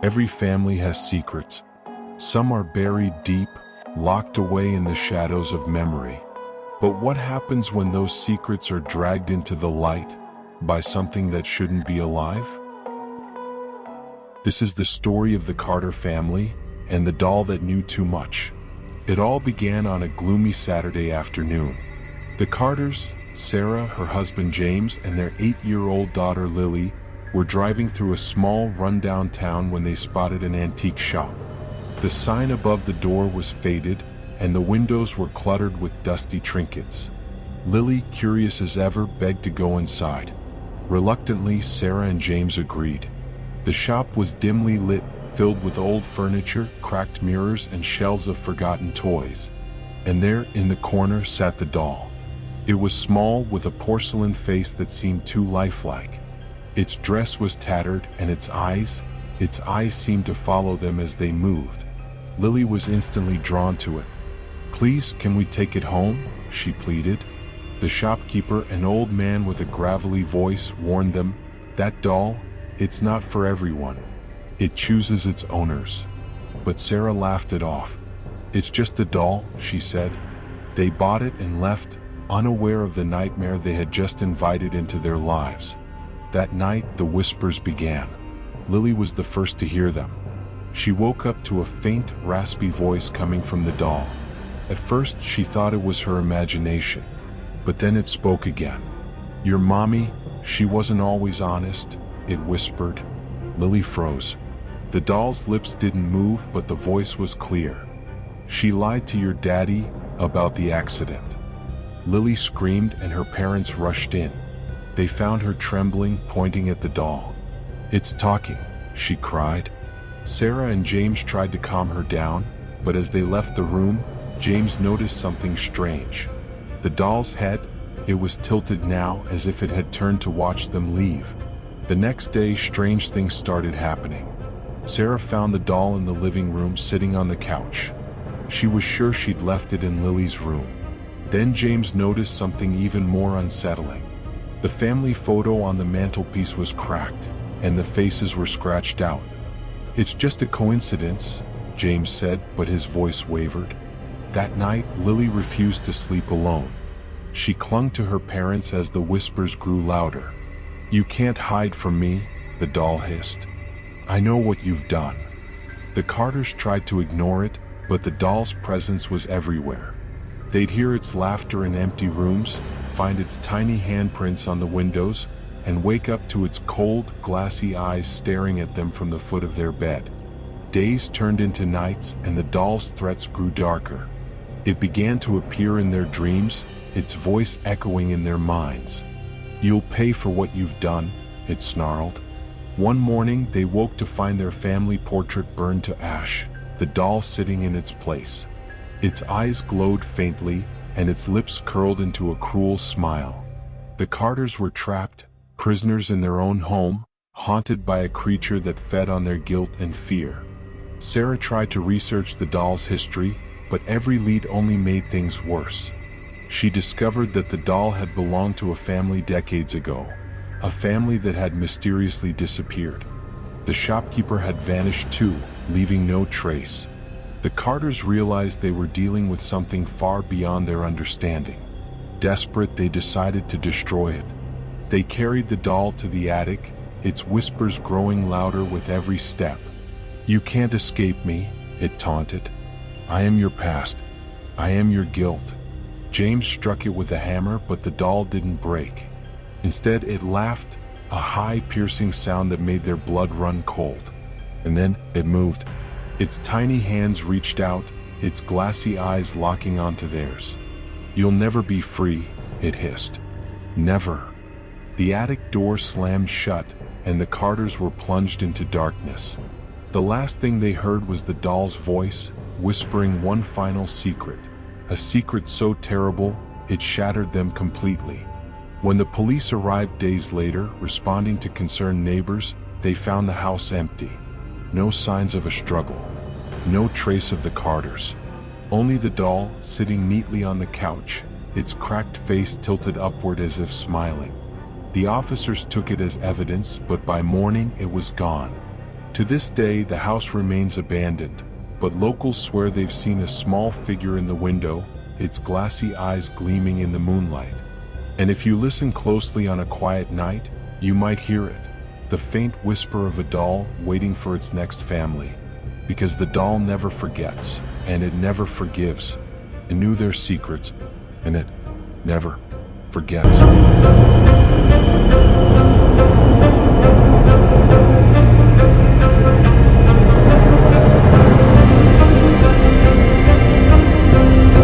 Every family has secrets. Some are buried deep, locked away in the shadows of memory. But what happens when those secrets are dragged into the light by something that shouldn't be alive? This is the story of the Carter family and the doll that knew too much. It all began on a gloomy Saturday afternoon. The Carters, Sarah, her husband James, and their 8-year-old daughter Lily were driving through a small, rundown town when they spotted an antique shop. The sign above the door was faded, and the windows were cluttered with dusty trinkets. Lily, curious as ever, begged to go inside. Reluctantly, Sarah and James agreed. The shop was dimly lit, filled with old furniture, cracked mirrors, and shelves of forgotten toys. And there, in the corner, sat the doll. It was small, with a porcelain face that seemed too lifelike. Its dress was tattered, and its eyes seemed to follow them as they moved. Lily was instantly drawn to it. "Please, can we take it home?" she pleaded. The shopkeeper, an old man with a gravelly voice, warned them, "That doll, it's not for everyone. It chooses its owners." But Sarah laughed it off. "It's just a doll," she said. They bought it and left, unaware of the nightmare they had just invited into their lives. That night, the whispers began. Lily was the first to hear them. She woke up to a faint, raspy voice coming from the doll. At first, she thought it was her imagination. But then it spoke again. "Your mommy, she wasn't always honest," it whispered. Lily froze. The doll's lips didn't move, but the voice was clear. "She lied to your daddy about the accident." Lily screamed, and her parents rushed in. They found her trembling, pointing at the doll. "It's talking," she cried. Sarah and James tried to calm her down, but as they left the room, James noticed something strange. The doll's head, it was tilted now as if it had turned to watch them leave. The next day, strange things started happening. Sarah found the doll in the living room sitting on the couch. She was sure she'd left it in Lily's room. Then James noticed something even more unsettling. The family photo on the mantelpiece was cracked, and the faces were scratched out. "It's just a coincidence," James said, but his voice wavered. That night, Lily refused to sleep alone. She clung to her parents as the whispers grew louder. "You can't hide from me," the doll hissed. "I know what you've done." The Carters tried to ignore it, but the doll's presence was everywhere. They'd hear its laughter in empty rooms, find its tiny handprints on the windows, and wake up to its cold, glassy eyes staring at them from the foot of their bed. Days turned into nights, and the doll's threats grew darker. It began to appear in their dreams, its voice echoing in their minds. "You'll pay for what you've done," it snarled. One morning, they woke to find their family portrait burned to ash, the doll sitting in its place. Its eyes glowed faintly, and its lips curled into a cruel smile. The Carters were trapped, prisoners in their own home, haunted by a creature that fed on their guilt and fear. Sarah tried to research the doll's history, but every lead only made things worse. She discovered that the doll had belonged to a family decades ago, a family that had mysteriously disappeared. The shopkeeper had vanished too, leaving no trace. The Carters realized they were dealing with something far beyond their understanding. Desperate, they decided to destroy it. They carried the doll to the attic, its whispers growing louder with every step. "You can't escape me," it taunted. "I am your past. I am your guilt." James struck it with a hammer, but the doll didn't break. Instead, it laughed, a high, piercing sound that made their blood run cold. And then, it moved. Its tiny hands reached out, its glassy eyes locking onto theirs. "You'll never be free," it hissed. "Never." The attic door slammed shut, and the Carters were plunged into darkness. The last thing they heard was the doll's voice, whispering one final secret, a secret so terrible, it shattered them completely. When the police arrived days later, responding to concerned neighbors, they found the house empty. No signs of a struggle. No trace of the Carters. Only the doll, sitting neatly on the couch, its cracked face tilted upward as if smiling. The officers took it as evidence, but by morning it was gone. To this day, the house remains abandoned, but locals swear they've seen a small figure in the window, its glassy eyes gleaming in the moonlight. And if you listen closely on a quiet night, you might hear it, the faint whisper of a doll waiting for its next family. Because the doll never forgets, and it never forgives. It knew their secrets, and it never forgets.